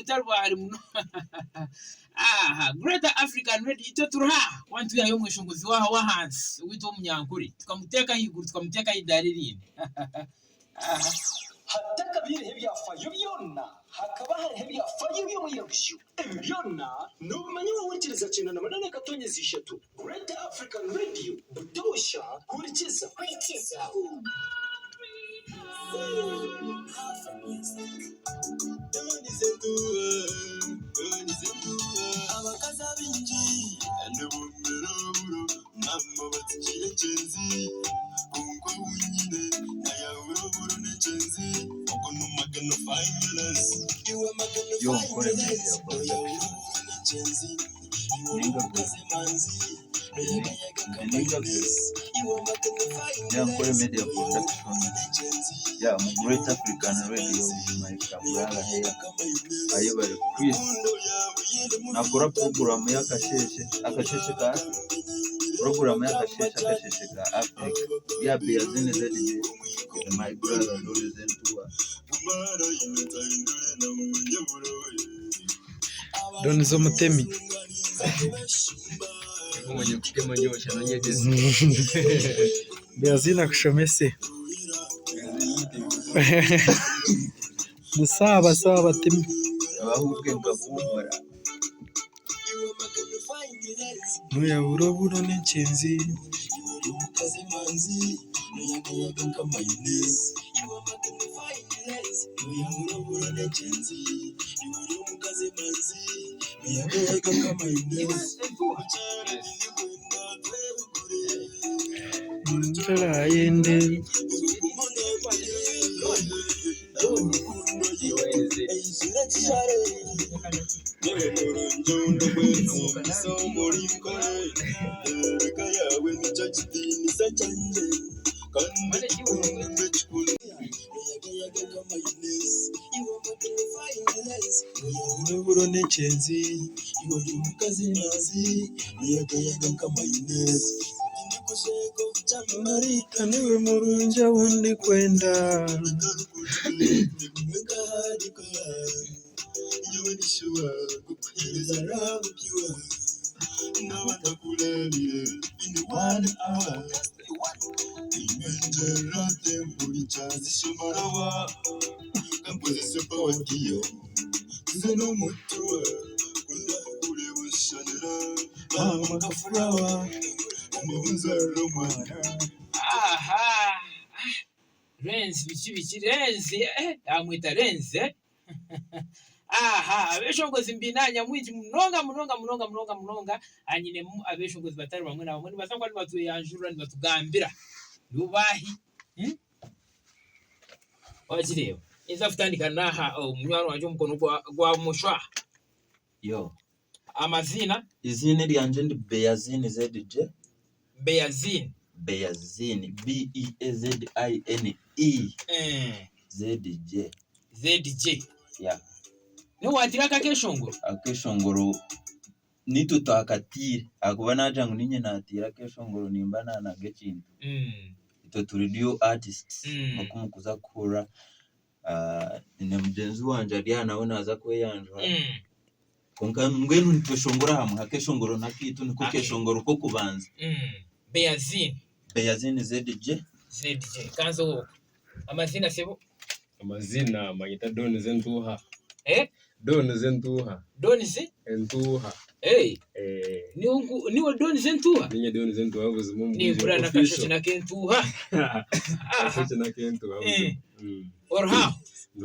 butarwari muno Greater African Radio icyo turha wantu yayo mwishunguzi wa hands wito munyankuri tukamuteka higuru tukamuteka hidaririne hataka bire hebyafayo byonna hakaba hari hebyafayo byo muyirabishu byonna nubumenyi wawukiriza cyane na manane katonyezi 3 Greater African Radio budosha kurikiza abakaza binji ndebomero namma batijire chenzi kungwa winyine naya uroboro nechenzi okono magano finance iwe magano finance ya uroboro nechenzi ninga kaze manzi Kore Media Production. Yeah, Great African Radio my Kabula here. Ayobora Chris. Nakora program ya akasheshe ka program ya akasheshe ka Africa. Ya Beyazine ZD. My brother always into Donizo Mutemi. mwenye kutema nyosha na nyegezi Beyazina kushomese ni sawa temi abahubwe ngavumura nuya buroburo n'incenzi kaze manzi nuyaga kama ines iwe magano finance nuya uroboro nechenzi iwe kaze manzi nuyaga kama ines Ndala yende uroboro n'incenzi iwe mukazi nazi nuyaga kama ines Marita niwe murunja wundi kwenda Renzi bichi Renzi amwita Renzi abeshongozi mbinanya mwiji munonga anyine abeshongozi batari bamwe na bamwe basangwa ni batuye yanjura ni batugambira rubahi wajireba iza futandika naha munywaro wanje umukono gwa mushwa yo amazina izine ryanje ndi Beyazine ZD Beyazine BEAZINE ZJ yeah no watira akeshongoro nitutakatire akuba naja ngo ninye natira akeshongoro nimba na gechintu ito turidio artists bakumukuza kura ne mugenzi wanje ari nawe naza kweyanjwa konka ngwenu nitweshongora hamwe akeshongoro nakitu niko keshongoro ko kubanza Beyazine ZJ kanzo huko amazina sebo amazina manyita Donize Ntuha Donize Ntuha niwe Donize Ntuha ninye Donize Ntuha buzimu ni brana kashe na kentuha kashe na kentuha orha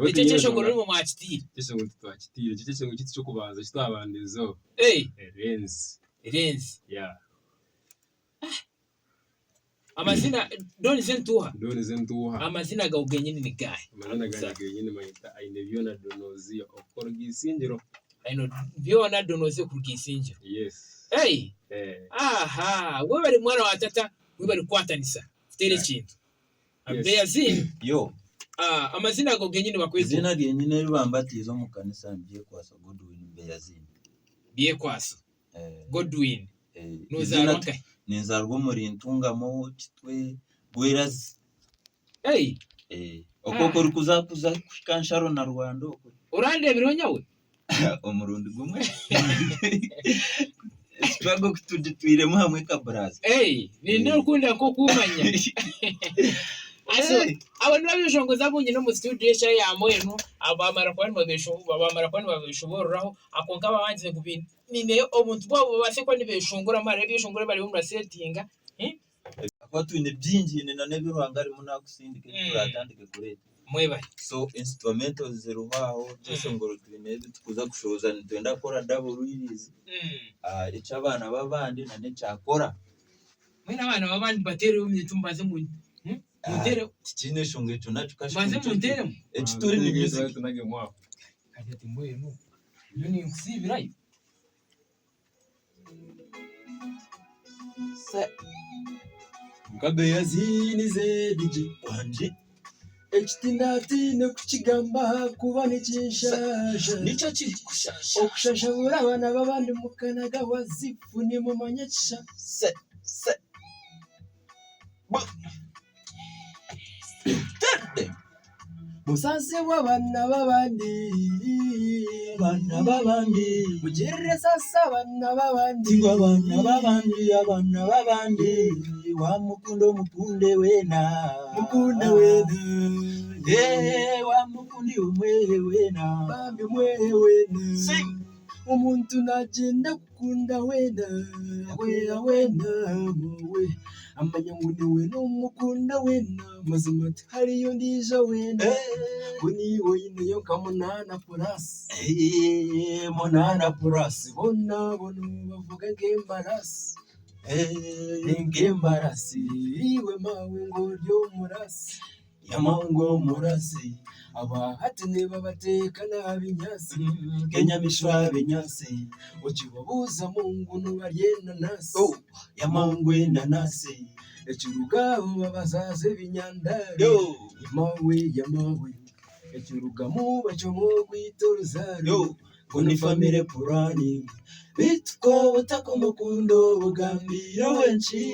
icyo shongoro mu mwachitire cyesho twachitire cyesho giti cyo kubanza cyitabandizo Renzi yeah amazina Donize Ntuha amazina ga ugenyini ni gahe amazina ga ugenyini mayita aine byona donozi okorgisingiro aino byona donozi okorgisingiro yes we bari mwana wa tata we bari kwatanisa tere kintu Beyazine yo amazina ga ugenyini bakwezi izina ryenyine ribambatizo mu kanisa ngiye kwasa Godwin Beyazine biye kwasa Godwin nuzaraka nizarwo muri ntungamo kitwe gwerazi okoko rikuza kushikansharo na Rwanda urandebero nyawe umurundi gumwe struggle kutujitwiremo hamwe kabraza ninde ukunda ko kumanya aso abantu babishongoza bunye no mu studio sha ya mwenu abamara kwani babishobora akonka babanze kubintu nine omuntu bwabo basekwa nibeshongora mara bishongora bari mu settinga akwatwine byingi ne nane biruhangari munakusindike turatandike kureta mwebari so instrumentals ziruhaho cyesongoro twine tukuza kushoza ntwenda kora double release ica abana babandi nane cyakora mwena abana babandi batere umye tumbaze mu mutere kine shonge tunacho kashika baze mutere echitori ni music tunage mwa kati timboye no yoni nsibirayo Mukabe yazinize DJ wanje ekitindati ne kukigamba kuba nikinshasha nicyo kiri gushasha okushashabura abana babandi mukanaga wazifu ni mumanyesha se musase w'abana babandi mugirire sasa abana babandi abana babandi wa mukunde wena wa mukundi umwe wena bambi umwe wena umuntu nagenda kukunda wena muwe amanya ngo niwe n'umukunda wena mazima ati hariyo ndija wena kuniwo yineyo kamunana purasi bona bavuga ngembarasi iwe mawe ngo ryo murasi yamango murasi abahatine babateka nabinyasi Kenya mishwa binyasi ukibabuza mungu nubaryena nasi yamangwe nanasi ekirugaho babazaze binyandari yamawe ekirugamu bacomo kwitoruzari kuni famire purani bitko butako mukundo bugambira wenshi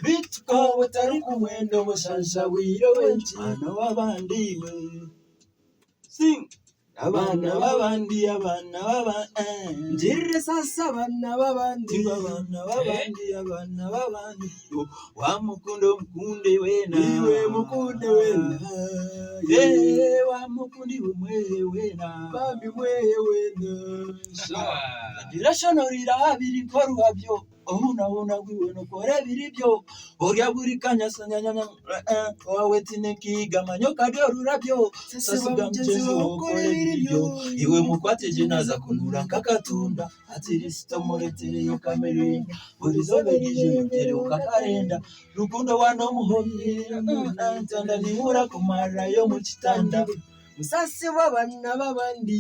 bitko butari kumwendo mushansha wiro wenshi ana wabandi we sing abana babandi njirire sasa abana babandi wa mukundo mukunde wena iwe mukunde wena wa mukundi umwe wena bambi umwe wena dirashonorira abiri koruhabyo ohuna gwiwe no kore biribyo orya buri kanyasanya wawe tinekiga manyoka ryo rurabyo sasuga mchezi wokore biribyo iwe mukwateje naza kunura kakatunda atirisito moretere yo kamerenya urizoberije mbere ukakarenda rukundo wano muhomye ntanda nibura kumara yo mu kitanda musase w'abana babandi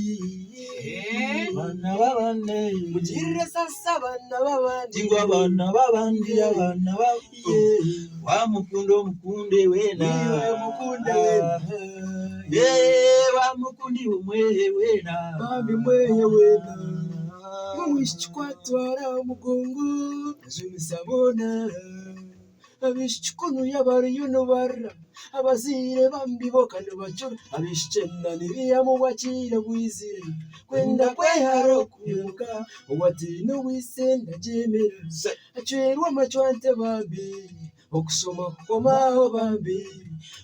mugirire sasa abana babandi ngo abana babandi wa mukundo mukunde wena wa mukundi umwe wena bambi umwe wena mwishikwatwara umugongo jumisabona abishikunu yabari yunubara abazire bambibokana bacura abishicena nibiyamu wakira bwizire kwenda kweharo kuyuka uwatino wisenda jemera acerwa amacwante bambi okusoma kukomaho bambi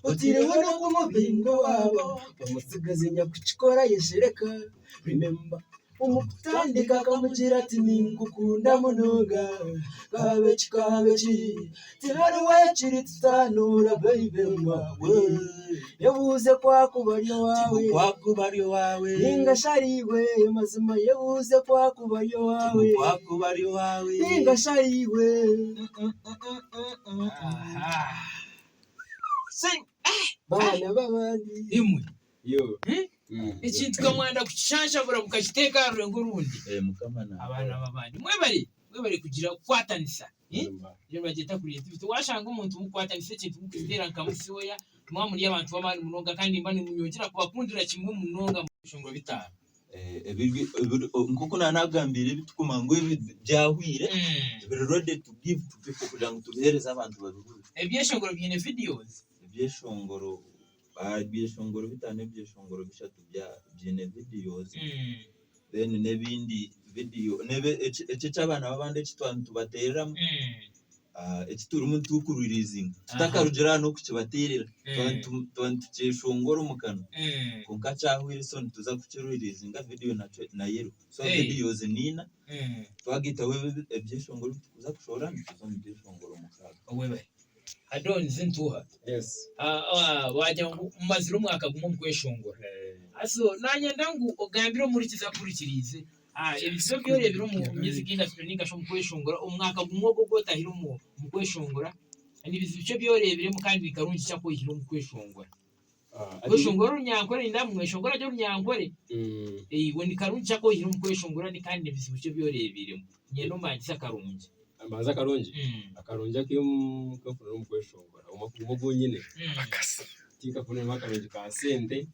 utiriwe no kumubingo wabo bamusigaze nyakukikora yeshereka remember umutandika akamugira ati ningukunda munoga kabeki tihari wekiri tutanura baby wawe yabuze kwakubaryo wawe ningashariwe mazima yabuze kwakubaryo wawe ningashariwe sing bana babandi imwe yo ikintu kamwanda kuchanja bura mukashiteka rurengo rundi mukamana abana babandi mwebari kugira kwatanisa je bageta creativity washanga umuntu mukwatanisa ikintu mukitera nkamusiyoya mwamuri abantu bamani munonga kandi mbani munyongera kubakundira kimwe munonga mushongo bitara nkuko nanagambire bitukumango byahwire ready to give to people kugira ngo tubihereza abantu babiri ebyeshongoro byine videos ebyeshongoro byeshongoro bitane byeshongoro bishatu byine videos then nebindi video nebe cy'abana babande cy'twantu tubaterera turi umuntu ukuririzinga tutakarugera no kukibaterera twantu cyeshongoro mukano konka cya Wilson tuza kukiririzinga video na yero so videos nina twagita wewe byeshongoro tuza kushora tuzo byeshongoro mukaga wewe Adon zintuha Yes. wajya umazira umwaka gumwe kweshongora aso nanye ndangu ogambiro muri kizakurikirize ibizo byorebiro mu music industry ningasho mu kweshongora umwaka gumwe go gotahira mu kweshongora nibizice byorebire mu kandi bikarungi cyako hiro mu kweshongora kweshongora unyankore ndamwe shongora cyo unyankore woni karungi cyako hiro mu kweshongora ni kandi nibizice byorebire nyeno mangisa karungi amaza karungi akarungi kafuna mu kweshongora umugo nyine akasa tika fune makarungi ka sente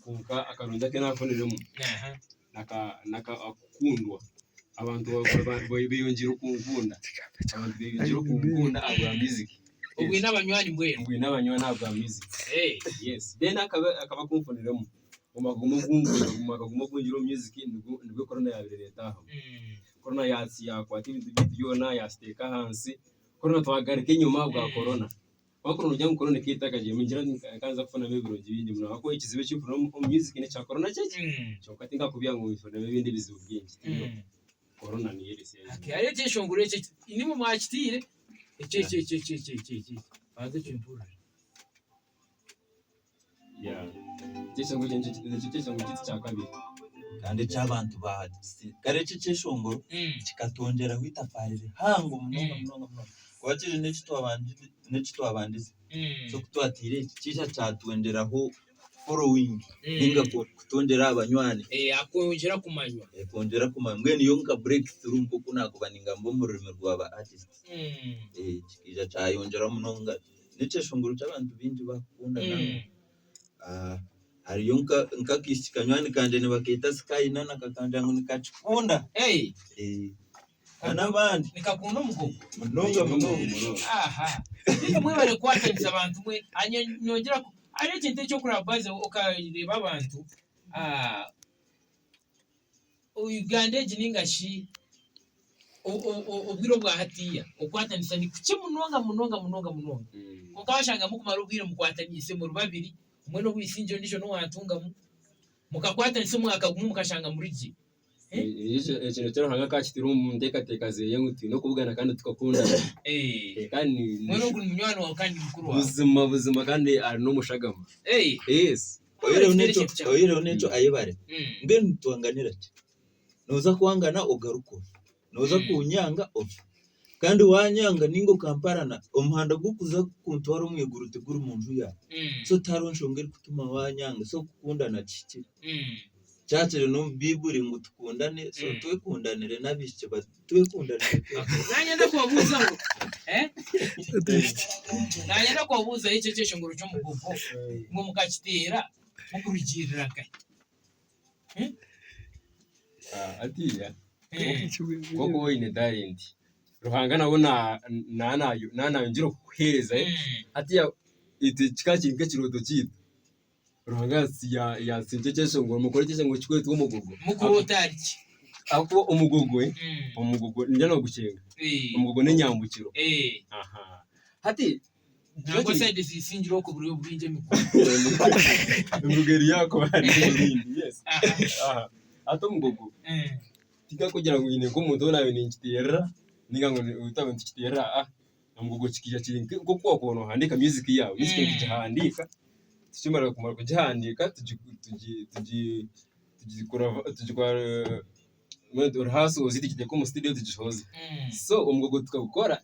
kunka akarungi kenafuniremo naka akundwa abantu biyongira ukungunda abantu biyongira ukungunda abwa music ubwi n'abanywanyi abwa music yes then akaba kumfuniremo umagumo kungira music nibwo corona yabireta corona yakwata ibintu byona yasteka hansi corona twagarika inyuma bwa corona bakuru ujya mu corona kitakaje mungira kanza kufana bibirungi bindi muno ako ikizibe cy'ukuru mu music ne cya corona cyo katinga kubya ngo bifana bibindi bizibu byinshi corona ni yerese ari cyeshongure cyo ni mu mwakitire cye baze cyimvura ya cyeshongure cya kabiri kandi cy'abantu kare cyeshongoro kikatongera kwitafarire hango mnonga kwakije n'ekitwabandize so kutwatire kicha cyatwenderaho following ninga kutondera abanywani akongera kumanywa kongera kumanywa ngene yo nka breakthrough mko kunakubaninga mbombo rurimi rw'aba artists kija cyayongera mnonga n'ekishongoro cy'abantu binji bakunda na hariyo nka kishikanywani kanje ne bakita sky nana kakanja ngo nikachikunda anabandi nikakunda umugogo mnonga iyo mwe bari kwatangiza abantu mwe anyonyongera ari kintu cyo kuri base ukareba abantu Uganda jiningashi ubwiro bwa hatiya ukwatanisa ni kuki munonga ukabashanga mukumara ubwiro mukwatanise mu rubabiri umwe no wisinjo ndisho no watunga mukakwatanise mwaka gumwe mukashanga muri gi ikintu cyero hanga kachitira ndeka zeye nguti no kuvugana kandi tukakunda kandi mwe ngo munywano wa kandi mukuru wa buzima kandi ari no mushagama yes oyero neco ayibare ngene tuanganira ki noza kuangana ugaruko noza kunyanga ofi kandi wanyanga ningo kamparana umuhanda gukuza kuntwara umweguru tegura umuntu ya so taronshongera kutuma wanyanga so kukundana ciki cyacere no biburi ngo tukundane so twekundanire nabishye twekundanire nanye ndakubabuza ngo nanye ndakubabuza icyo cyeshongoro cyo mugogo ngo mukakitera mukurugirira kai atiya koko ine talent ruhanga nabo nanayo ngiro kuhereza atiya iti kikakirike kiroto kitu ruhanga ya sinjejesho ngo mukore cyese ngo kikwe twumugogo mukurotariki ako umugogo njya no gucenga umugogo n'nyambukiro hati ntabwo side zisingiro ko buri bwinje mikuru umugeri yako bari yes ato umugogo tika kugira ngo nyine ko umuntu nawe ninkitera ninga ngo utabe nkitera umugogo kikija kirinke ko kwakono handika music yawe music kijahandika tukimara kumara kujahandika tujikora mwendo rahaso ziti kijeko mu studio tujihoze so umugogo tukagukora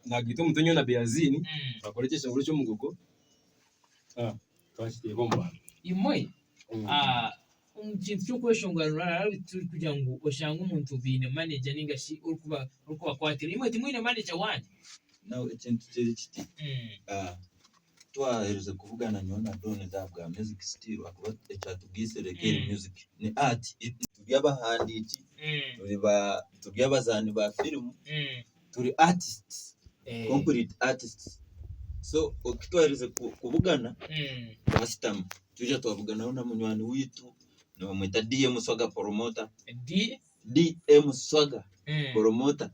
na gito mutonyo na beazini bakorekesha nguru cyo mugogo twashitiye bomba imwe ikintu cyo kweshongana turi kugira ngo ushanga umuntu bine manager ningashi urukuba kwatira imwe timwine manager wanje nawe ikintu kiri kiti twahereze kuvugana nyona done zabwa music style akuba cyatubwise reggae music ni art tuby'abahandiki tuby'abazani ba film turi artists complete artists so okitwarize kubugana basitamu tujya twavuganaho na munywani witu no mwita DM Swaga promoter DM Swaga promoter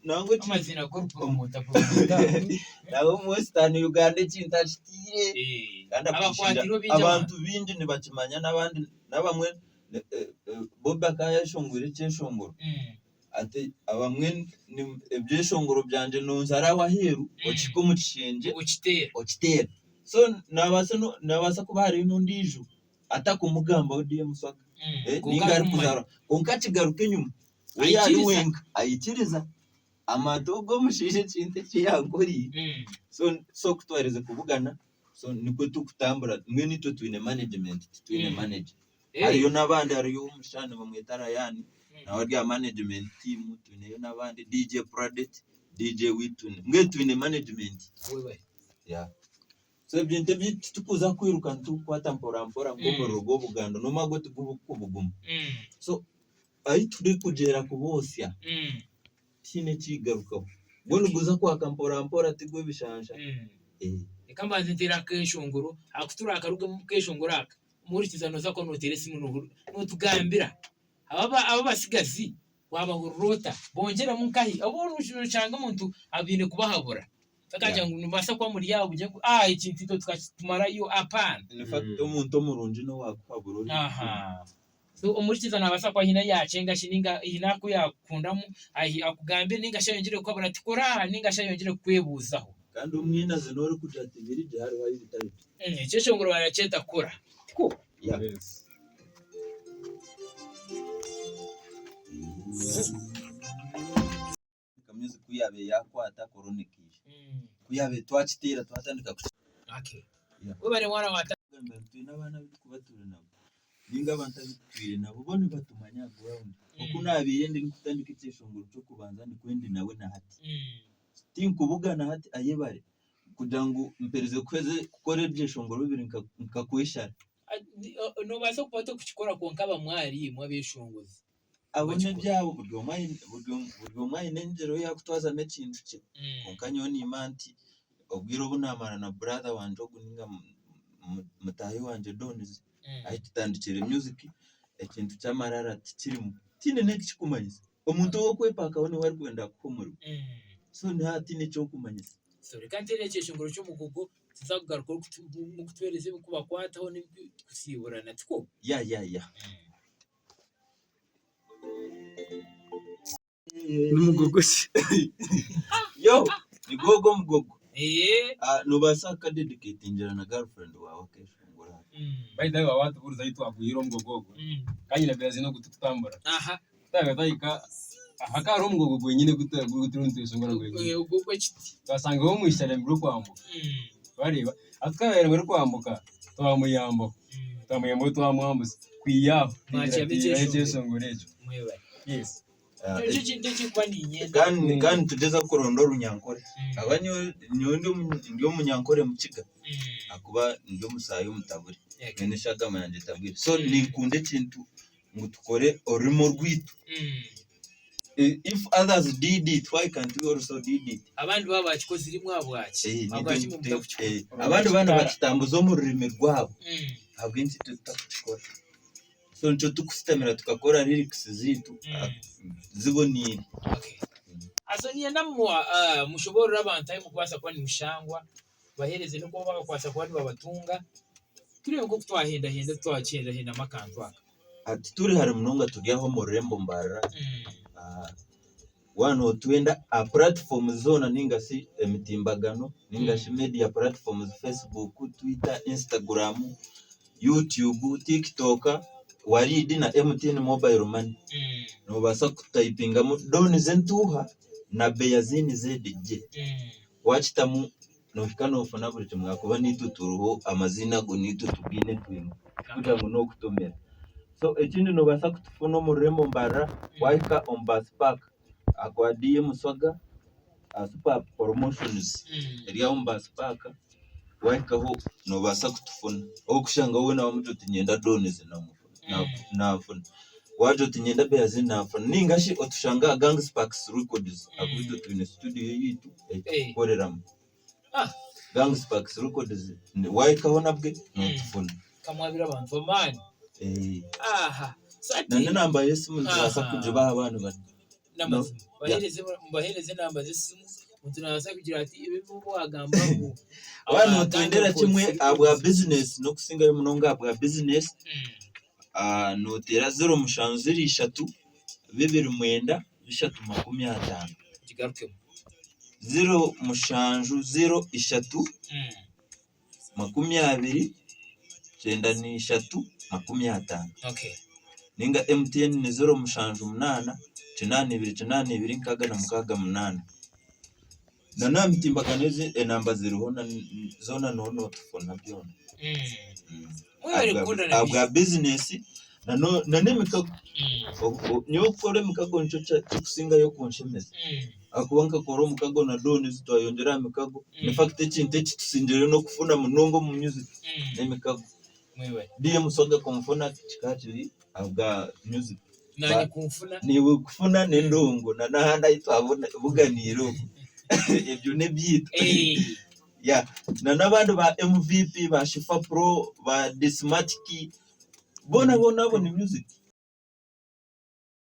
nangu amazina ko promoter nawo mwestani Uganda cintashitire kandi abantu bindi nibakimanya nabandi nabamwe Bobaka yashongwire cyeshongoro ate abamwe ibyeshongoro byanje nonzara waheru okiko mutishenje okitera so nabasa kuba hari nundiju atakumugamba DM Swaga ningari kuzara konkakigaruke nyuma uyari wenga ayikiriza amatogo mushishe cinte cyangori so kutwareze kuvugana so niko tukutambura mwe nito twine management twine manage ariyo nabandi ariyo umushane bamwetara yani na warya management team twine nabandi DJ Pradet DJ Witune mwe twine management yeah so byinte bitukuza kwiruka ntukwata mpora ngo rogo bugando no mago tugubuguma so ayi turi kugera kubosya kine kigarukaho bone guza kwa kampora tigwe bishanja ikambaze ntira keshongoro akutura akaruge mu keshongoro aka muri kizano zako noteresi muno nutugambira aba basigazi wabahurota bongera munkahi abone ushanga muntu abine kubahabura takaja ngo nibasa kwa muri yabo je ikintito tukatumara yo apana in fact umuntu omurunji no wakwabururi so umurikiza nabasa kwa hina yacenga shininga hina ko yakundamu akugambe ninga shayongere ko abona tikora ninga shayongere kwebuzaho kandi umwina zinore kujativiri je hari wayi bitari cyeshongoro baraceta kora tiko yes kamyuzi kuyabe yakwata koronikije kuyabe twachitira twatandika okay ubare mwana wata n'abana bitukubatura nabo ninga bantabitwire nabo bone batumanya ground kuko nabire ndi kutandika cyeshongoro cyo kubanza ni kwendi nawe na hati tinkubuga na hati ayebare kugira ngo mpereze kweze gukora ibyeshongoro bibiri nkakwishara no basa kupata kuchikora konkaba mwari mwabeshongozi abone byabo buryo mwayi nenjero yakutwaza mekintu cye konkanyoni imanti obwiro bunamara na brother wanje oguninga mutahi wanje Doniz ahitandikire music ekintu cyamarara kirimo tine nekikumanyisa omuntu wo kwepaka one wari kwenda kukomura so ntati neco kumanyisa so rekantere cyeshongoro cyo mugugo tuzagugaruka kutwereze kuba kwataho ni kusiburana tiko ya Numugogosi. Yo, ni gogo mugogo. Nubasa ka dedicate injira na girlfriend wawe keshongora. By the way watu buruza yitu akuyiro mugogogo. Kanyira byazi no gututambura. Tagatayika akaro mugogogo nyine guturuntu yeshongora ngo nyine. Ugogo kiti. Basanga wo mwishare mu kwambuka. Bareba atwabere muri kwambuka twamuyambo. Twamuyambo twamwambuza kwiyabo. Cyeshongora ejo. Yes. Kandi tugeza kurondora runyankore abanyo ndio munyankore mukiga akuba ndio musayo mutaburi nene shagama yanje tabwira so nikunde kintu ngo tukore orimo rwitu if others did it why can't we also did it abandi baba kikoze rimwe abwaci abandi bana bakitambuzo mu rurimi rwabo abwinshi tutakukora so ncho tukustemera tukakora lyrics zitu zibonire asoniye namwa mushobora abantu ayi mukubasa kwa ni mushangwa bahereze no kuba bakakwasa kwa ni babatunga turiye ngo twahenda twakenda makantu aka ati turi hari munonga tujyaho mu rembo mbara wano tuenda a platform zona ninga si emitimbagano ninga shi media platforms Facebook, Twitter, Instagram, YouTube, TikTok waridi na MTN mobile money no basa kutayipinga mu Doniz ntuha na Beyazini ZDJ wachitamu no hikano ufana buri tumwakuba nituturuho amazina go nitutubine twinga kuja ngo no kutomera so ekindi no basa kutufuna mu rembo mbara waika on bus park akwa DM Swaga super promotions eri on bus park waika ho no basa kutufuna okushanga wona wamuto tinyenda Doniz nafuna wajo tinyenda Beyazini nafuna ningashi otushanga Gang Sparks Records akubido twine studio yitu koreramu Gangs Pax Records waikabona bwe notufuna kamwabira abantu bamani aha sati nane namba yesimu nzasa kujuba abantu bahereze namba zesimu mutunasa kugira ati ibibu bwagamba ngo abantu twendera kimwe abwa business no kusinga yo munonga abwa business notera 0 2 mwenda 350 kigaruke 0 0 3 20 chenda ni 350 okay ninga MTN ni 0 8 82 nkaga na mukaga 8 nana mtimbakaneze enamba zirihona zona nono tufona byona abwa business nane mikago nyo kore mikago ncho kusinga yo kunshemeza akubanka koro mukago na doni zitwayongera mikago in fact chinte tusinjere no kufuna munongo mu music ne mikago mwewe ndiye musoga kumfuna kikatiri abwa music nani kumfuna niwe kufuna nendongo na nahanda itwabona buganiro ibyo ne byito ya na nabandi ba MVP ba Shifa Pro ba Dismatic bona ni music